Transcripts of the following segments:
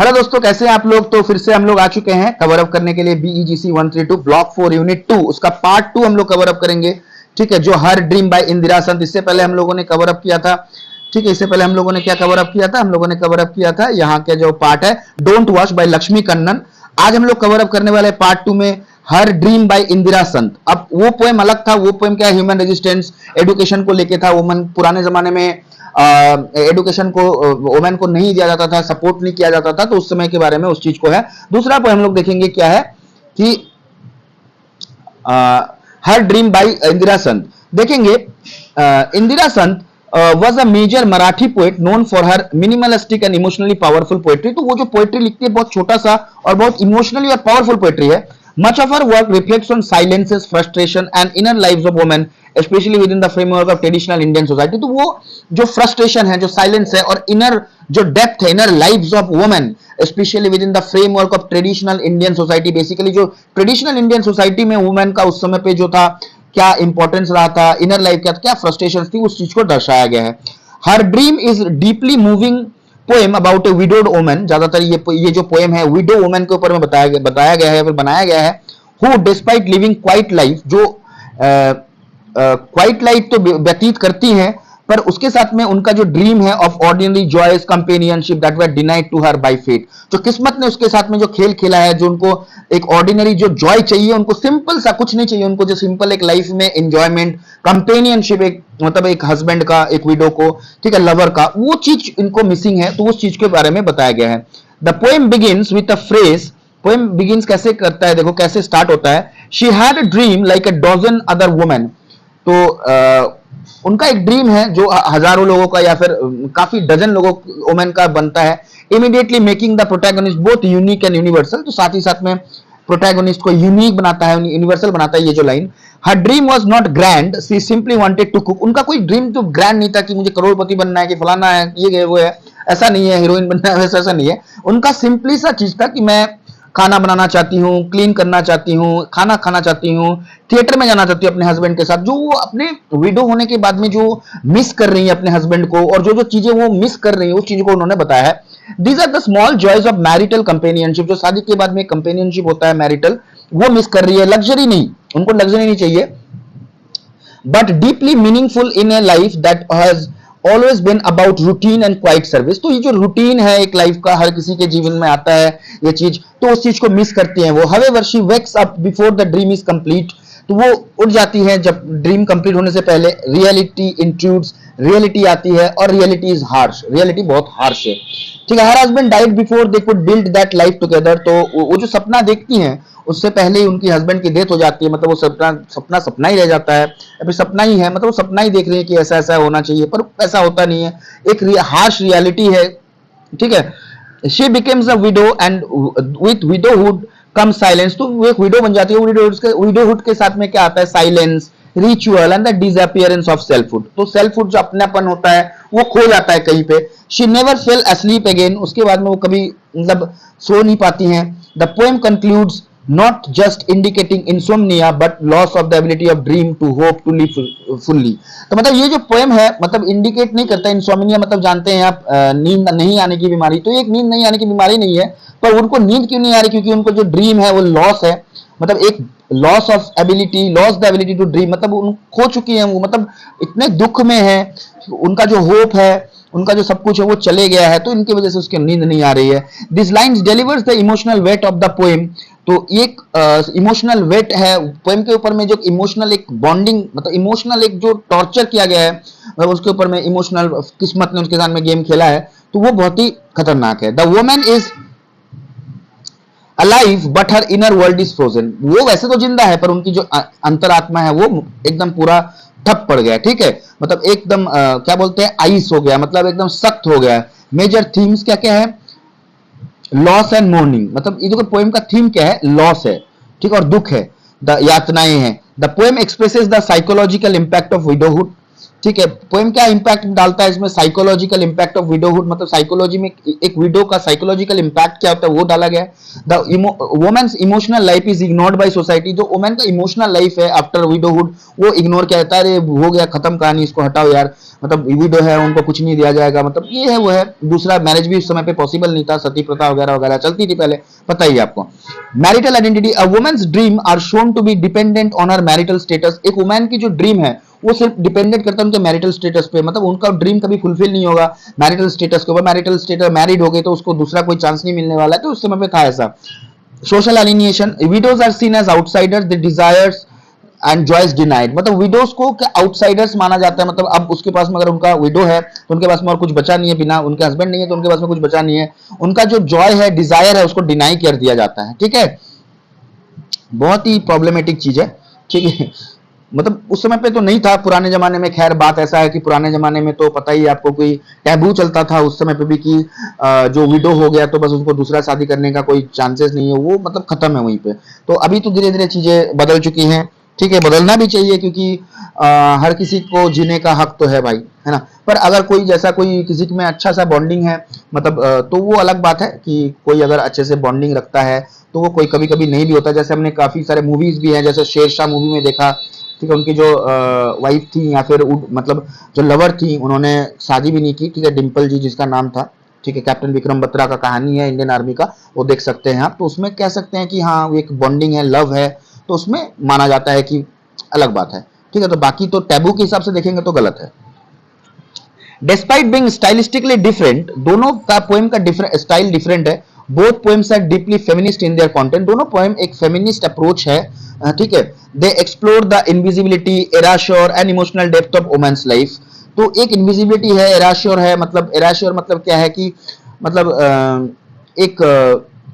Hello दोस्तों, कैसे हैं आप लोग। तो फिर से हम लोग आ चुके हैं कवर अप करने के लिए बीईजीसी 132 ब्लॉक 4 यूनिट 2 उसका पार्ट 2 हम लोग कवर अप करेंगे। ठीक है, जो her dream bye Indira Sant, इससे पहले हम लोगों ने कवर अप किया था। ठीक है, इससे पहले हम लोगों ने क्या कवर अप किया था, हम लोगों ने कवर अप किया था यहाँ के जो पार्ट है don't wash bye Lakshmi Kannan. आज हम लोग कवर अप करने वाले पार्ट 2 में her dream bye Indira Sant. अब वो पोएम अलग था, वो पोएम क्या ह्यूमन रेजिस्टेंस एडुकेशन को लेके था। वुमन पुराने जमाने में एडुकेशन को वुमेन को नहीं दिया जाता था, सपोर्ट नहीं किया जाता था, तो उस समय के बारे में उस चीज को है। दूसरा पॉइंट हम लोग देखेंगे क्या है कि her dream bye Indira Sant देखेंगे। Indira Sant was a major Marathi poet known for her minimalistic and emotionally powerful poetry। तो वो जो पोएट्री लिखती है बहुत छोटा सा और बहुत इमोशनली और पावरफुल पोएट्री है। Much of her work reflects on silences, frustration and inner lives of women, especially within the framework of traditional Indian society। तो वो जो फ्रस्ट्रेशन है, जो साइलेंस है और इनर जो डेप्थ है, inner lives of women specially with in the framework of traditional Indian society. Basically जो ट्रेडिशनल इंडियन सोसाइटी में वुमेन का उस समय पे जो था, क्या इंपॉर्टेंस रहा था, इनर लाइफ क्या फ्रस्ट्रेशन थी, उस चीज को दर्शाया गया है। Her dream is deeply moving poem about A widowed woman. ज्यादातर ये जो पोएम है विडो वुमन के ऊपर में बताया गया है, फिर बनाया गया है। Who despite living quite life, जो क्वाइट लाइफ तो व्यतीत करती हैं, पर उसके साथ में उनका जो ड्रीम है of ordinary joys companionship that were denied to her by fate. जो किस्मत ने उसके साथ में जो खेल खेला है, जो उनको एक ऑर्डिनरी जो जॉय चाहिए, उनको सिंपल सा कुछ नहीं चाहिए, उनको जो सिंपल एक लाइफ में एंजॉयमेंट, कंपेनियनशिप, एक मतलब एक हस्बैंड का, एक विडो को, ठीक है, लवर का, वो चीज इनको मिसिंग है। तो उस चीज के बारे में बताया गया है। The poem begins with a phrase. Poem begins कैसे करता है, देखो कैसे स्टार्ट होता है। She had a dream like a dozen other women. तो उनका एक ड्रीम है जो हजारों लोगों का या फिर काफी डजन लोगों वुमेन का बनता है। Immediately making the protagonist both unique and universal. तो साथ ही साथ में प्रोटैगनिस्ट को यूनिक बनाता है, यूनिवर्सल बनाता है ये जो line. Her dream was not grand, she simply wanted to cook. उनका कोई ड्रीम तो ग्रैंड नहीं था कि मुझे करोड़पति बनना है, कि फलाना है, ये वो है, ऐसा नहीं है, हीरोइन बनना है, वैसा ऐसा नहीं है। उनका सिंपली सा चीज था कि मैं खाना बनाना चाहती हूँ, क्लीन करना चाहती हूँ, खाना खाना चाहती हूँ, थिएटर में जाना चाहती हूँ अपने हस्बैंड के साथ। जो वो अपने विडो होने के बाद में जो मिस कर रही है अपने हस्बैंड को, और जो जो चीजें वो मिस कर रही है उस चीज को उन्होंने बताया है। These are the small joys of marital companionship. जो शादी के बाद में कंपेनियनशिप होता है मैरिटल, वो मिस कर रही है। लग्जरी नहीं, उनको लग्जरी नहीं चाहिए, but deeply meaningful in A life that has always been about routine and quite service. तो ये जो रूटीन है एक लाइफ का, हर किसी के जीवन में आता है ये चीज, तो उस चीज को मिस करती हैं वो। However she wakes up before the dream is complete. तो वो उठ जाती है जब ड्रीम कंप्लीट होने से पहले। रियलिटी इंट्रूड्स, रियलिटी आती है और रियलिटी इज हार्श, रियलिटी बहुत हार्श है। ठीक है, her husband died before they could build that life together. तो वो जो सपना देखती हैं उससे पहले ही उनकी हस्बैंड की डेथ हो जाती है। मतलब वो सपना ही रह जाता है, अभी सपना ही है, मतलब वो सपना ही देख रही है कि ऐसा ऐसा होना चाहिए, पर ऐसा होता नहीं है, एक हार्श रियलिटी है। ठीक है, she becomes a widow and with widowhood come silence. तो वो एक विडो बन जाती है। विडोहुड के साथ में क्या आता है, silence, ritual and the disappearance of selfhood. तो सेल्फहुड जो अपनापन होता है वो खो जाता है कहीं पे। She never fail asleep again. उसके बाद में वो कभी मतलब सो नहीं पाती हैं। The poem concludes not just indicating insomnia but loss of the ability of dream to hope to live fully। तो मतलब ये जो पोएम है मतलब इंडिकेट नहीं करता इंसोम्निया, मतलब जानते हैं आप नींद नहीं आने की बीमारी। तो एक नींद नहीं आने की बीमारी नहीं है, पर उनको नींद क्यों नहीं आ रही, क्योंकि उनको जो ड्रीम है वो लॉस है। मतलब एक loss of ability, loss the ability to dream, मतलब उन खो चुकी है वो, मतलब इतने दुख में है, उनका जो होप है, उनका जो सब कुछ है वो चले गया है, तो इनकी वजह से उसकी नींद नहीं आ रही है। This lines delivers the emotional weight of the poem. तो एक इमोशनल वेट है पोएम के ऊपर में, जो इमोशनल एक बॉन्डिंग, मतलब इमोशनल एक जो टॉर्चर किया गया है, मतलब उसके ऊपर में इमोशनल किस्मत ने उसके साथ में गेम खेला है, तो वो बहुत ही खतरनाक है। The woman is alive but her inner world is frozen. वो वैसे तो जिंदा है, पर उनकी जो अंतरात्मा है वो एकदम पूरा ठप पड़ गया है। ठीक है, मतलब एकदम क्या बोलते हैं, आइस हो गया, मतलब एकदम सख्त हो गया है। मेजर थीम्स क्या क्या है, लॉस एंड मोर्निंग। मतलब ये जो पोएम का थीम क्या है, लॉस है, ठीक, और दुख है, द यातनाएं हैं। The poem expresses the psychological impact of widowhood. ठीक है। पोएम क्या इंपैक्ट डालता है इसमें, साइकोलॉजिकल इंपैक्ट ऑफ विडोहुड, मतलब साइकोलॉजी में एक विडो का साइकोलॉजिकल इंपैक्ट क्या होता है वो डाला गया है। The women's emotional life is ignored by society, जो वुमेन का इमोशनल लाइफ है आफ्टर विडोहुड वो इग्नोर किया जाता है, अरे हो गया खत्म कहानी, इसको हटाओ यार, मतलब विडो है उनको कुछ नहीं दिया जाएगा, मतलब ये है वो है। दूसरा, मैरिज भी उस समय पे पॉसिबल नहीं था, सती प्रथा वगैरह वगैरह चलती थी पहले, पता ही है आपको। Marital identity, a women's dream are shown to be dependent on her marital status, एक वुमेन की जो ड्रीम है वो सिर्फ डिपेंडेंट करता है उनके मैरिटल स्टेटस पे, मतलब उनका ड्रीम कभी फुलफिल नहीं होगा मैरिटल स्टेटस के ऊपर। मैरिटल स्टेटस, मैरिड हो गए तो उसको दूसरा कोई चांस नहीं मिलने वाला है, तो उस समय पे था ऐसा। Social alienation, widows are seen as outsiders, the desires and joys denied, मतलब विडोज को क्या आउटसाइडर्स माना जाता है, मतलब अब उसके पास में अगर उनका विडो है तो उनके पास में और कुछ बचा नहीं है, बिना उनके हस्बैंड नहीं है तो उनके पास में कुछ बचा नहीं है, उनका जो जॉय है, डिजायर है, उसको डिनाई कर दिया जाता है। ठीक है, बहुत ही प्रॉब्लमेटिक चीज है। ठीक है, मतलब उस समय पे तो नहीं था, पुराने जमाने में खैर बात ऐसा है कि पुराने जमाने में तो पता ही है आपको, कोई टैबू चलता था उस समय पे भी कि जो विडो हो गया तो बस उसको दूसरा शादी करने का कोई चांसेस नहीं है, वो मतलब खत्म है वहीं पे। तो अभी तो धीरे धीरे चीजें बदल चुकी हैं। ठीक है, बदलना भी चाहिए क्योंकि हर किसी को जीने का हक तो है भाई, है ना। पर अगर कोई जैसा कोई किसी में अच्छा सा बॉन्डिंग है, मतलब तो वो अलग बात है कि कोई अगर अच्छे से बॉन्डिंग रखता है तो वो कोई कभी कभी नहीं भी होता। जैसे हमने काफी सारे मूवीज भी हैं, जैसे शेरशाह मूवी में देखा, ठीक है, उनकी जो वाइफ थी या फिर मतलब जो लवर थी, उन्होंने शादी भी नहीं की, ठीक है, डिम्पल जी जिसका नाम था, ठीक है, कैप्टन विक्रम बत्रा का कहानी है इंडियन आर्मी का, वो देख सकते हैं आप। तो उसमें कह सकते हैं कि हाँ एक बॉन्डिंग है, लव है, तो उसमें माना जाता है कि अलग बात है। ठीक है, तो बाकी तो टैबू के हिसाब से देखेंगे तो गलत है। डिस्पाइट बीइंग स्टाइलिस्टिकली डिफरेंट, दोनों का पोएम का डिफरेंट स्टाइल डिफरेंट है। Both poems are deeply feminist in their content, दोनों पोएम एक फेमिनिस्ट अप्रोच है। ठीक है, they explore the invisibility, erasure and emotional depth of women's life. तो एक इनविजिबिलिटी है, एराश्योर है, मतलब एराश्योर मतलब क्या है कि मतलब एक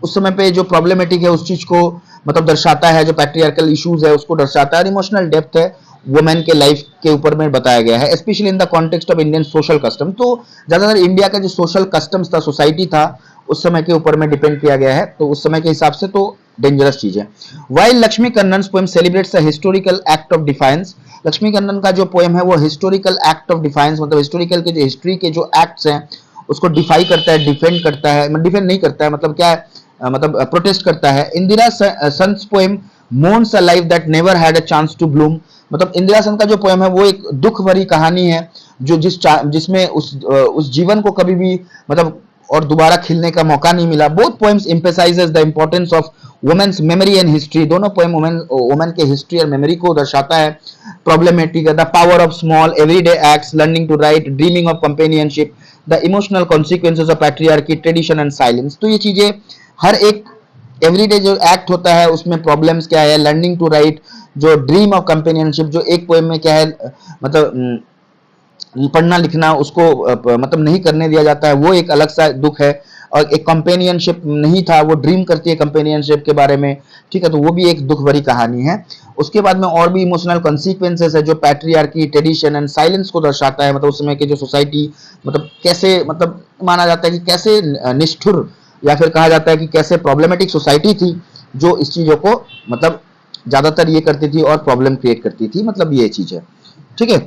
उस समय पे जो प्रॉब्लमेटिक है उस चीज को मतलब दर्शाता है, जो पैट्रियार्कल इश्यूज है उसको दर्शाता है, और इमोशनल डेप्थ है वुमेन के लाइफ के ऊपर में बताया गया है, specially in the context of Indian social custom. तो ज्यादातर इंडिया का जो सोशल कस्टम्स था, सोसाइटी था, उस समय के ऊपर में डिपेंड किया गया है, तो उस समय के हिसाब से तो डेंजरस चीज है। While Lakshmi Kannan poem celebrates the historical act of defines, Lakshmi Kannan का जो पोएम है वो हिस्टोरिकल एक्ट ऑफ डिफाइंस, मतलब हिस्टोरिकल के जो हिस्ट्री के जो एक्ट्स हैं उसको डिफाई करता है, डिफेंड करता है, डिफेंड नहीं करता है, मतलब क्या है, मतलब प्रोटेस्ट करता है। Indira Sant's poem mourns a life that never had a chance to bloom, मतलब इंदिरा सन का जो पोएम है वो एक दुख भरी कहानी है, जो जिसमें उस जीवन को कभी भी मतलब और दोबारा खिलने का मौका नहीं मिला। Both poems emphasizes the importance of women's memory and history, दोनों पोएम वुमेन के हिस्ट्री और मेमोरी को दर्शाता है। प्रॉब्लमेटिक है the power of small everyday acts, learning to write, dreaming of companionship, the emotional consequences of patriarchy, tradition and silence. तो ये चीजें हर एक एवरीडे जो एक्ट होता है उसमें प्रॉब्लम्स क्या है, लर्निंग टू राइट, जो ड्रीम ऑफ कंपेनियनशिप, जो एक पोएम में क्या है, मतलब पढ़ना लिखना उसको मतलब नहीं करने दिया जाता है, वो एक अलग सा दुख है। और एक कंपेनियनशिप नहीं था, वो ड्रीम करती है कंपेनियनशिप के बारे में, ठीक है, तो वो भी एक दुख भरी कहानी है। उसके बाद में और भी इमोशनल कॉन्सिक्वेंसेस है जो पैट्रियार्की, ट्रेडिशन एंड साइलेंस को दर्शाता है, मतलब उस समय की जो सोसाइटी मतलब कैसे मतलब माना जाता है कि कैसे निष्ठुर या फिर कहा जाता है कि कैसे प्रॉब्लमेटिक सोसाइटी थी जो इस चीजों को मतलब ज्यादातर ये करती थी और प्रॉब्लम क्रिएट करती थी, मतलब ये चीज है। ठीक है,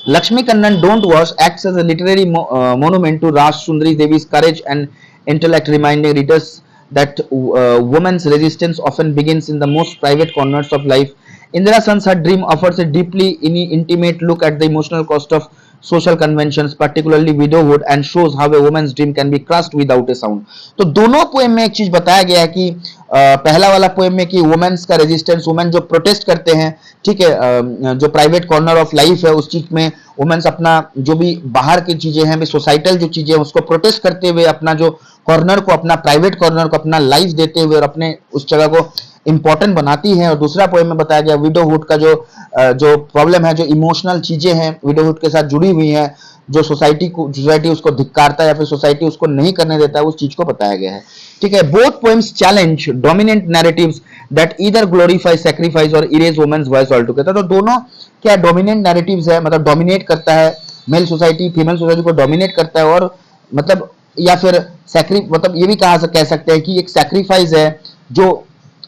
Lakshmi Kannan Don't Wash acts as a literary monument to Raj Sundari Devi's courage and intellect, reminding readers that women's resistance often begins in the most private corners of life. Indira San's Her Dream offers a deeply intimate look at the emotional cost of social conventions, particularly widowhood, and shows how a woman's dream can be crushed without a sound. तो दोनों poem में एक चीज बताया गया है कि पहला वाला पोएम में कि वुमेन्स का रेजिस्टेंस, वुमेन जो प्रोटेस्ट करते हैं, ठीक है, जो प्राइवेट कॉर्नर ऑफ लाइफ है उस चीज में वुमेन्स अपना जो भी बाहर की चीजें हैं, सोसाइटल जो चीजें हैं उसको प्रोटेस्ट करते हुए अपना जो कॉर्नर को, अपना प्राइवेट कॉर्नर को अपना लाइफ देते हुए और अपने उस जगह को इंपॉर्टेंट बनाती है। और दूसरा पोएम में बताया गया विडोहुड का जो प्रॉब्लम है, जो इमोशनल चीजें हैं विडोहुड के साथ जुड़ी हुई हैं, जो सोसाइटी उसको धिक्कारता है या फिर सोसाइटी उसको नहीं करने देता है, उस चीज को बताया गया है। ठीक है, both poems challenge dominant narratives that either glorify, sacrifice और erase women's voice altogether. तो दोनों क्या डोमिनेंट नैरेटिव्स है, मतलब डोमिनेट करता है मेल सोसाइटी, फीमेल सोसाइटी को डोमिनेट करता है, और मतलब या फिर मतलब ये भी कह सकते हैं कि एक सैक्रिफाइस है जो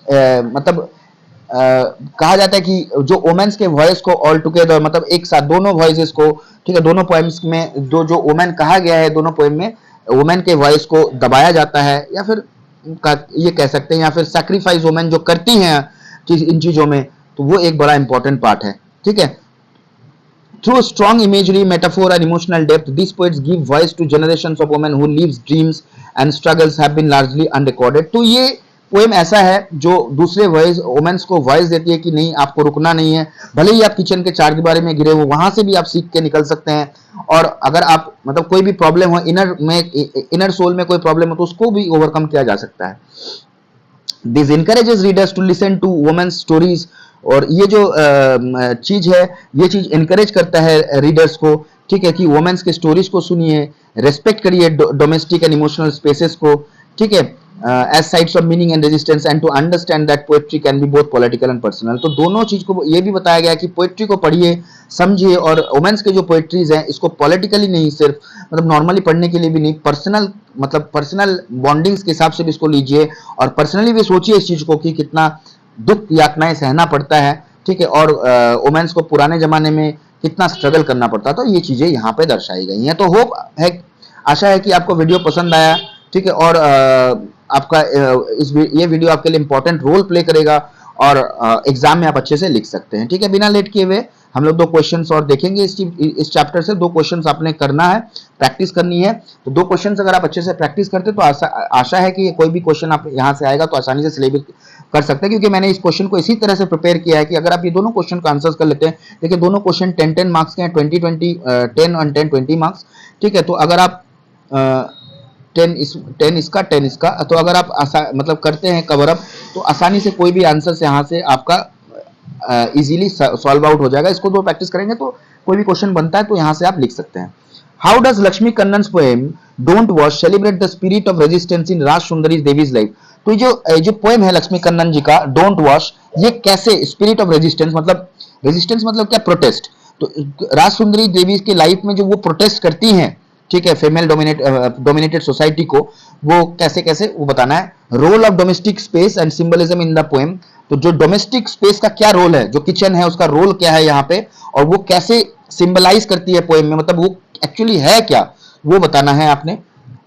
मतलब कहा जाता है कि जो वोमेन्स के वॉइस को ऑल टुगेदर, मतलब एक साथ दोनों वॉइसेस को, ठीक है, दोनों पोएम्स में जो वोमेन कहा गया है, दोनों पोएम में वोमेन के वॉइस को दबाया जाता है, या फिर ये कह सकते हैं, या फिर सैक्रिफाइस वोमेन जो करती हैं इन चीजों में, तो वो एक बड़ा इंपॉर्टेंट पार्ट है, ठीक है। Through strong imagery, metaphor, and emotional depth, these poets give voice to generations of women who lives, dreams, and struggles have been largely unrecorded. तो ये पोएम ऐसा है जो दूसरे वॉइस वोमेन्स को वॉइस देती है कि नहीं, आपको रुकना नहीं है, भले ही आप किचन के चार दीवारी में गिरे हो, वहां से भी आप सीख के निकल सकते हैं। और अगर आप मतलब कोई भी प्रॉब्लम हो, इनर सोल में कोई प्रॉब्लम हो, तो उसको भी ओवरकम किया जा सकता है। This encourages readers to listen to women's stories, और ये जो चीज है, ये चीज इनकरेज करता है रीडर्स को, ठीक है, कि वुमेन्स के स्टोरीज को सुनिए, रेस्पेक्ट करिए डोमेस्टिक एंड इमोशनल स्पेसेस को, ठीक है, as sites of meaning and resistance, and to understand that poetry can be both political and personal. तो दोनों चीज को ये भी बताया गया कि पोएट्री को पढ़िए, समझिए, और वुमेन्स के जो पोएट्रीज हैं इसको पॉलिटिकली नहीं, सिर्फ मतलब नॉर्मली पढ़ने के लिए भी नहीं, पर्सनल मतलब पर्सनल बॉन्डिंग्स के हिसाब से भी इसको लीजिए, और पर्सनली भी सोचिए इस चीज को कि कितना दुख यातनाएं सहना पड़ता है, ठीक है, और वुमेन्स को पुराने जमाने में कितना स्ट्रगल करना पड़ता। तो ये चीजें यहाँ पे दर्शाई गई हैं। तो होप है, आशा है कि आपको वीडियो पसंद आया, ठीक है, और आपका ये वीडियो आपके लिए इंपॉर्टेंट रोल प्ले करेगा, और एग्जाम में आप अच्छे से लिख सकते हैं, ठीक है। बिना लेट किए हुए हम लोग 2 क्वेश्चंस और देखेंगे इस चैप्टर से। 2 क्वेश्चंस आपने करना है, प्रैक्टिस करनी है। तो 2 क्वेश्चंस अगर आप अच्छे से प्रैक्टिस करते तो आशा है कि कोई भी क्वेश्चन आप यहाँ से आएगा तो आसानी से सिलेबस कर सकते हैं, क्योंकि मैंने इस क्वेश्चन को इसी तरह से प्रिपेयर किया है कि अगर आप ये दोनों क्वेश्चन का आंसर्स कर लेते हैं, देखिए दोनों क्वेश्चन 10-10 मार्क्स के हैं, 20-20 10 और 10-20 मार्क्स, ठीक है। तो अगर आप 10 इसका 10 इसका, तो अगर आप मतलब करते हैं कवर अप, तो आसानी से कोई भी आंसर से यहाँ से आपका इजीली सॉल्व आउट हो जाएगा। इसको 2 प्रैक्टिस करेंगे तो कोई भी क्वेश्चन बनता है तो यहाँ से आप लिख सकते हैं। How does Lakshmi Kannan's poem don't wash celebrate the spirit of resistance in Raj Sundari Devi's life? तो ये जो पोएम है लक्ष्मी कन्नन जी का, डोंट वॉश, ये कैसे स्पिरिट ऑफ रेजिस्टेंस मतलब क्या, प्रोटेस्ट। तो राज सुंदरी देवी के लाइफ में जो वो प्रोटेस्ट करती हैं, ठीक है, फीमेल डोमिनेटेड सोसाइटी को, वो कैसे वो बताना है। Role of domestic space and symbolism in the poem, तो जो डोमेस्टिक स्पेस का क्या रोल है, जो किचन है उसका रोल क्या है यहाँ पे, और वो कैसे सिंबलाइज करती है पोएम में, मतलब वो एक्चुअली है क्या, वो बताना है आपने।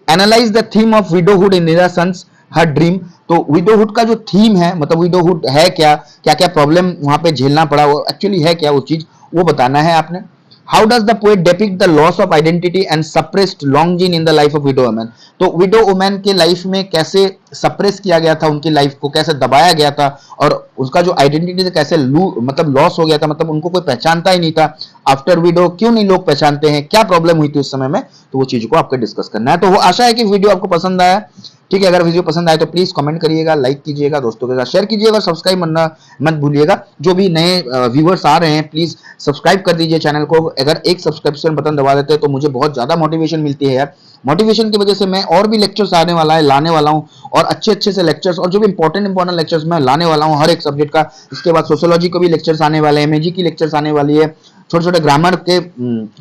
Analyse the theme of widowhood in Neera Sant's her dream, तो विडोहुड का जो थीम है, मतलब विडोहुड है क्या, क्या क्या प्रॉब्लम वहां पे झेलना पड़ा, वो एक्चुअली है क्या वो चीज, वो बताना है आपने। How does the poet depict the loss of identity and suppressed lodging in the life of window women, तो विडो वुमेन के लाइफ में कैसे सप्रेस किया गया था, उनकी लाइफ को कैसे दबाया गया था, और उसका जो आइडेंटिटी से कैसे मतलब लॉस हो गया था, मतलब उनको कोई पहचानता ही नहीं था। आफ्टर विडो क्यों नहीं लोग पहचानते हैं, क्या प्रॉब्लम हुई थी उस समय में, तो वो चीज को आपको डिस्कस करना है। तो वो आशा है कि वीडियो आपको पसंद आया, ठीक है। अगर वीडियो पसंद आए तो प्लीज कमेंट करिएगा, लाइक कीजिएगा, दोस्तों के साथ शेयर कीजिएगा, सब्सक्राइब करना मत भूलिएगा। जो भी नए व्यूअर्स आ रहे हैं प्लीज सब्सक्राइब कर दीजिए चैनल को। अगर एक सब्सक्रिप्शन बटन दबा देते हैं तो मुझे बहुत ज्यादा मोटिवेशन मिलती है यार। मोटिवेशन की वजह से मैं और भी लेक्चर्स लाने वाला हूँ, और अच्छे से लेक्चर्स, और जो भी इंपॉर्टेंट लेक्चर्स मैं लाने वाला हूँ हर एक सब्जेक्ट का। इसके बाद सोशियोलॉजी को भी लेक्चर्स आने वाले हैं, एमएजी की लेक्चर्स आने वाली है, छोटे ग्रामर के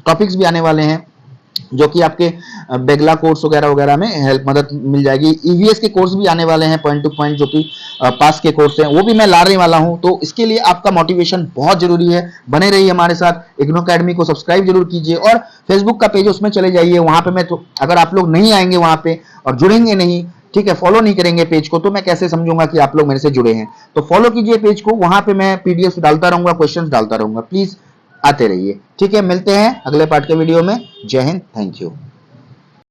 टॉपिक्स भी आने वाले हैं, जो कि आपके बेगला कोर्स वगैरह में हेल्प मदद मिल जाएगी। ईवीएस के कोर्स भी आने वाले हैं, पॉइंट टू पॉइंट, जो कि पास के कोर्स हैं, वो भी मैं लाने वाला हूं। तो इसके लिए आपका मोटिवेशन बहुत जरूरी है, बने रहिए हमारे साथ। इग्नो अकेडमी को सब्सक्राइब जरूर कीजिए, और फेसबुक का पेज उसमें चले जाइए, वहां पे मैं तो अगर आप लोग नहीं आएंगे वहां पे और जुड़ेंगे नहीं, ठीक है, फॉलो नहीं करेंगे पेज को, तो मैं कैसे समझूंगा कि आप लोग मेरे से जुड़े हैं। तो फॉलो कीजिए पेज को, वहां पे मैं पीडीएफ डालता रहूंगा, क्वेश्चंस डालता रहूंगा, प्लीज आते रहिए, ठीक है। मिलते हैं अगले पार्ट के वीडियो में। जय हिंद, थैंक यू।